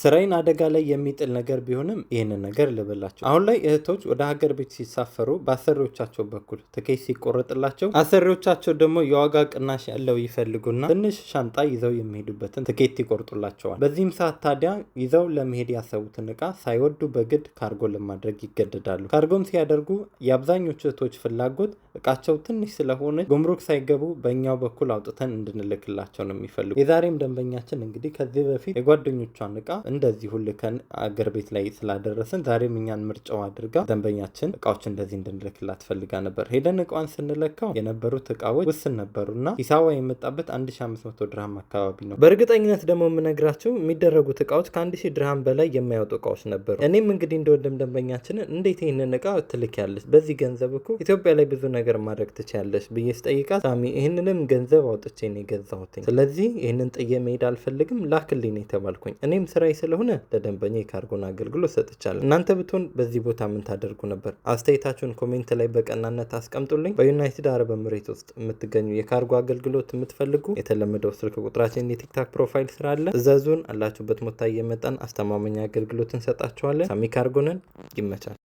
ስራዬን አደጋ ላይ የሚጥል ነገር ቢሆንም ይህንን ነገር ልበላቸው። አሁን ላይ እህቶች ወደ ሀገር ቤት ሲሳፈሩ በአሰሪዎቻቸው በኩል ትኬት ሲቆረጥላቸው አሰሪዎቻቸው ደግሞ የዋጋ ቅናሽ ያለው ይፈልጉና ትንሽ ሻንጣ ይዘው የሚሄዱበትን ትኬት ይቆርጡላቸዋል። በዚህም ሰዓት ታዲያ ይዘው ለመሄድ ያሰቡትን እቃ ሳይወዱ በግድ ካርጎ ለማድረግ ይገደዳሉ። ካርጎም ሲያደርጉ የአብዛኞቹ እህቶች ፍላጎት እቃቸው ትንሽ ስለሆነ ጉምሩክ ሳይገቡ በእኛው በኩል አውጥተን እንድንልክላቸው ነው የሚፈልጉ። የዛሬም ደንበኛችን እንግዲህ ከዚህ በፊት የጓደኞቿን እቃ እንደዚህ ልከን አገር ቤት ላይ ስላደረስን ዛሬም እኛን ምርጫው አድርጋ ደንበኛችን እቃዎች እንደዚህ እንድንልክላት ፈልጋ ነበር። ሄደን እቃዋን ስንለካው የነበሩት እቃዎች ውስን ነበሩና ሂሳቧ የመጣበት 1500 ድርሃም አካባቢ ነው። በእርግጠኝነት ደግሞ የምነግራቸው የሚደረጉት እቃዎች ከ1000 ድርሃም በላይ የማይወጡ እቃዎች ነበሩ። እኔም እንግዲህ እንደወደም ደንበኛችንን እንዴት ይህንን እቃ ትልኪያለሽ? በዚህ ገንዘብ እኮ ኢትዮጵያ ላይ ብዙ ነገር ማድረግ ትችያለሽ ብዬ ስጠይቃት ሳሚ ይህንንም ገንዘብ አውጥቼ ነው የገዛሁት፣ ስለዚህ ይህንን ጥዬ መሄድ አልፈልግም፣ ላክልኝ ነው የተባልኩኝ። እኔም ስራዬ ስለሆነ ለደንበኛ የካርጎን አገልግሎት ሰጥቻለሁ። እናንተ ብትሆን በዚህ ቦታ ምን ታደርጉ ነበር? አስተያየታችሁን ኮሜንት ላይ በቀናነት አስቀምጡልኝ። በዩናይትድ አረብ ኤምሬት ውስጥ የምትገኙ የካርጎ አገልግሎት የምትፈልጉ የተለመደው ስልክ ቁጥራችን የቲክታክ ፕሮፋይል ስራ አለ፣ እዘዙን። አላችሁበት ቦታ እየመጣን አስተማማኝ አገልግሎት እንሰጣችኋለን። ሳሚ ካርጎ ነን። ይመቻል።